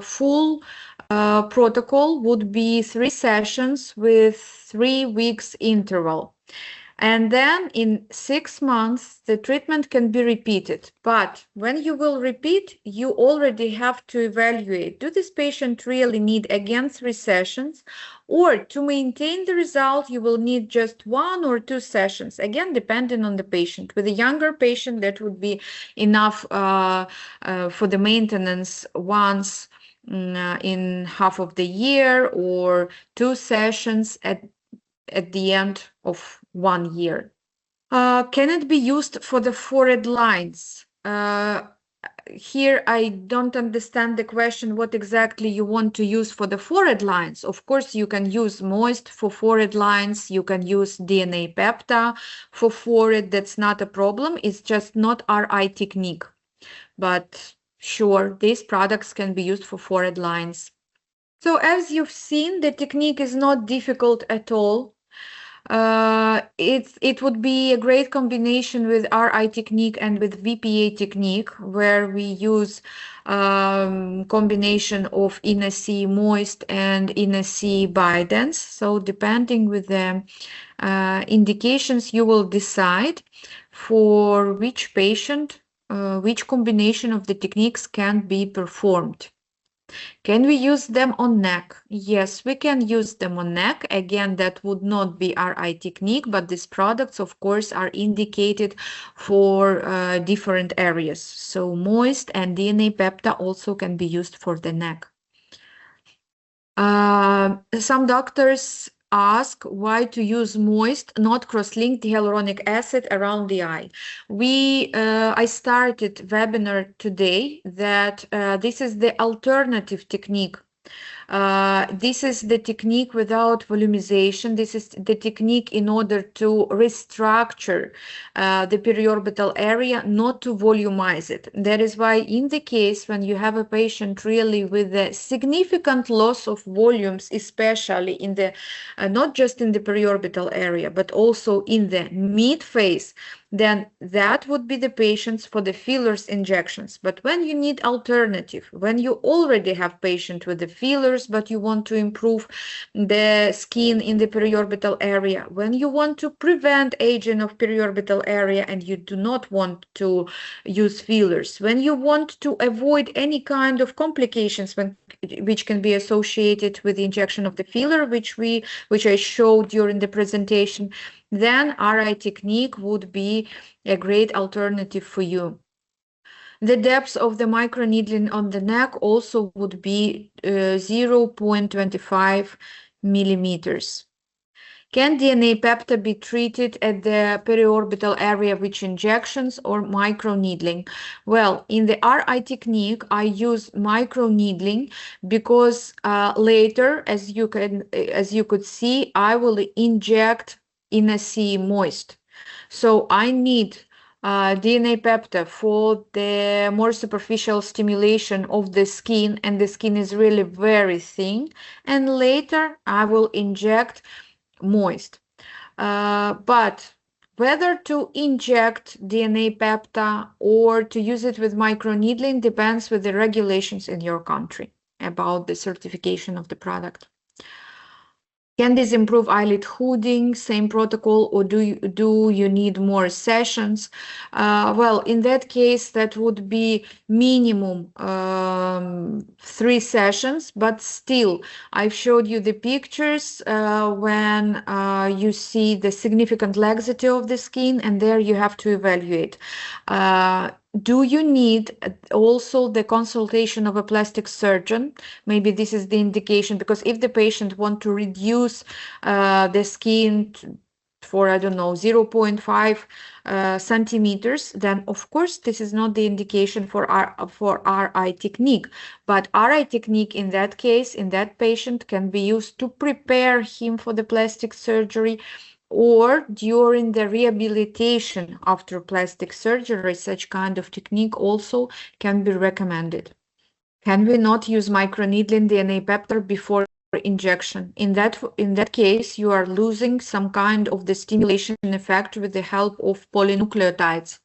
full protocol would be 3 sessions with 3 weeks interval. And then in 6 months, the treatment can be repeated. But when you will repeat, you already have to evaluate, do this patient really need again 3 sessions? Or to maintain the result, you will need just 1 or 2 sessions, again, depending on the patient. With a younger patient, that would be enough for the maintenance once in half of the year, or 2 sessions at the end of 1 year. Can it be used for the forehead lines? Here I don't understand the question, what exactly you want to use for the forehead lines. Of course, you can use moist for forehead lines, you can use DNA peptide for forehead, that's not a problem, it's just not RI technique. But sure, these products can be used for forehead lines. So as you've seen, the technique is not difficult at all. It would be a great combination with RI technique and with VPA technique, where we use combination of Innoaesthetics moist and Innoaesthetics biodense. So depending with the indications, you will decide for which patient which combination of the techniques can be performed. Can we use them on neck? Yes, we can use them on neck. Again, that would not be RI technique, but these products, of course, are indicated for different areas. So moist and DNA peptide also can be used for the neck. Some doctors ask why to use moist, not cross-linked hyaluronic acid around the eye. I started webinar today that this is the alternative technique. This is the technique without volumization. This is the technique in order to restructure the periorbital area, not to volumize it. That is why in the case when you have a patient really with a significant loss of volumes, especially in the, not just in the periorbital area, but also in the mid-face, then that would be the patients for the fillers injections. But when you need alternative, when you already have patient with the fillers, but you want to improve the skin in the periorbital area, when you want to prevent aging of periorbital area and you do not want to use fillers, when you want to avoid any kind of complications which can be associated with the injection of the filler, which I showed during the presentation, then RI technique would be a great alternative for you. The depth of the microneedling on the neck also would be 0.25 millimeters. Can DNA peptide be treated at the periorbital area with injections or microneedling? Well, in the RI technique, I use microneedling because later, as you could see, I will inject Innoaesthetics moist. So I need DNA peptide for the more superficial stimulation of the skin, and the skin is really very thin. And later I will inject moist. But Whether to inject DNA peptide or to use it with microneedling depends with the regulations in your country about the certification of the product. Can this improve eyelid hooding, same protocol, or do you need more sessions? Well, in that case, that would be minimum 3 sessions, but still, I've showed you the pictures when you see the significant laxity of the skin, and there you have to evaluate. Do you need also the consultation of a plastic surgeon? Maybe this is the indication, because if the patient want to reduce the skin for, I don't know, 0.5 centimeters, then of course this is not the indication for RI technique. But RI technique in that case, in that patient, can be used to prepare him for the plastic surgery, or during the rehabilitation after plastic surgery. Such kind of technique also can be recommended. Can we not use microneedling DNA peptide before injection? In that case, you are losing some kind of the stimulation effect with the help of polynucleotides.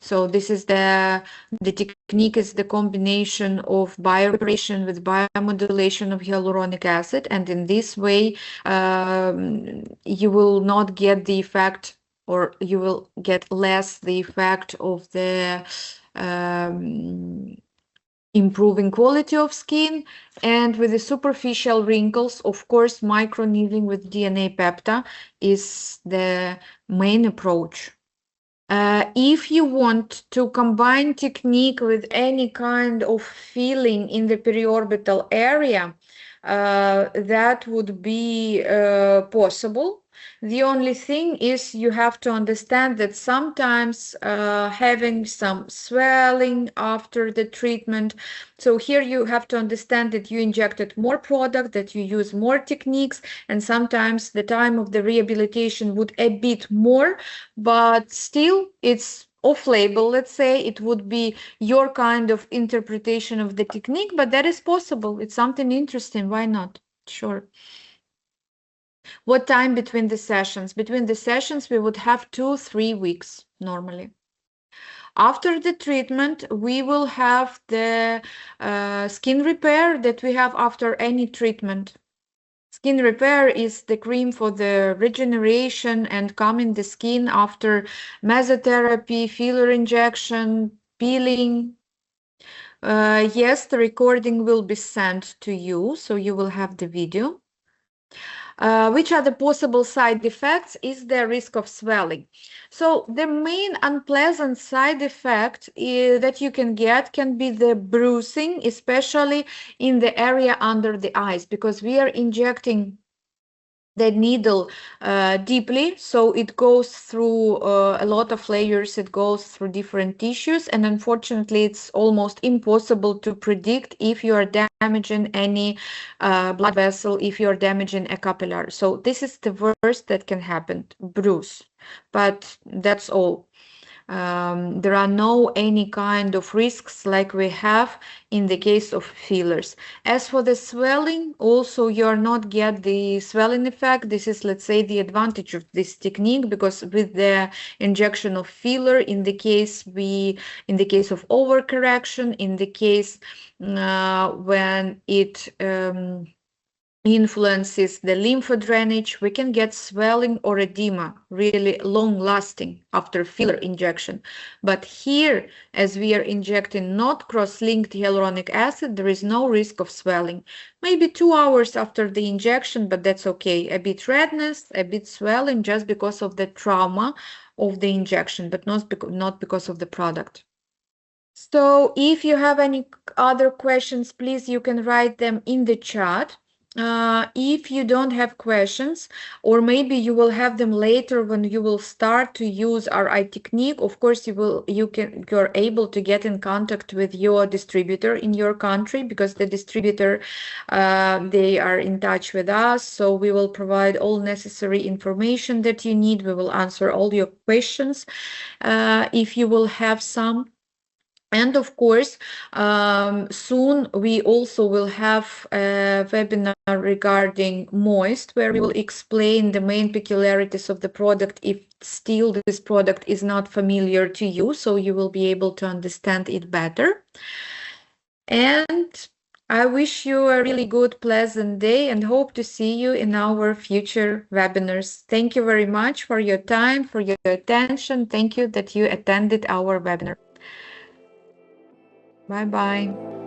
So this is the technique is the combination of bioregeneration with biomodulation of hyaluronic acid, and in this way you will not get the effect, or you will get less the effect of the improving quality of skin. And with the superficial wrinkles, of course, microneedling with DNA peptide is the main approach. If you want to combine technique with any kind of feeling in the periorbital area, that would be possible. The only thing is you have to understand that sometimes having some swelling after the treatment. So here you have to understand that you injected more product, that you use more techniques, and sometimes the time of the rehabilitation would a bit more, but still it's off-label, let's say. It would be your kind of interpretation of the technique, but that is possible. It's something interesting. Why not? Sure. What time between the sessions? Between the sessions, we would have 2-3 weeks normally. After the treatment, we will have the skin repair that we have after any treatment. Skin repair is the cream for the regeneration and calming the skin after mesotherapy, filler injection, peeling. Yes, the recording will be sent to you, so you will have the video. Which are the possible side effects? Is the risk of swelling. So the main unpleasant side effect that you can get can be the bruising, especially in the area under the eyes, because we are injecting the needle deeply, so it goes through a lot of layers, it goes through different tissues, and unfortunately it's almost impossible to predict if you are damaging any blood vessel, if you are damaging a capillary. So this is the worst that can happen, bruise, but that's all. There are no any kind of risks like we have in the case of fillers. As for the swelling, also you are not get the swelling effect. This is, let's say, the advantage of this technique, because with the injection of filler, in the case of overcorrection, in the case when it influences the lymph drainage, we can get swelling or edema really long lasting after filler injection. But here, as we are injecting not cross-linked hyaluronic acid, there is no risk of swelling. Maybe 2 hours after the injection, but that's okay. A bit redness, a bit swelling, just because of the trauma of the injection, but not because of the product. So if you have any other questions, please, you can write them in the chat. If you don't have questions, or maybe you will have them later when you will start to use RI technique, of course you're able to get in contact with your distributor in your country, because the distributor they are in touch with us, so we will provide all necessary information that you need. We will answer all your questions if you will have some. And of course, soon we also will have a webinar regarding Moist, where we will explain the main peculiarities of the product if still this product is not familiar to you, so you will be able to understand it better. And I wish you a really good, pleasant day and hope to see you in our future webinars. Thank you very much for your time, for your attention. Thank you that you attended our webinar. Bye-bye.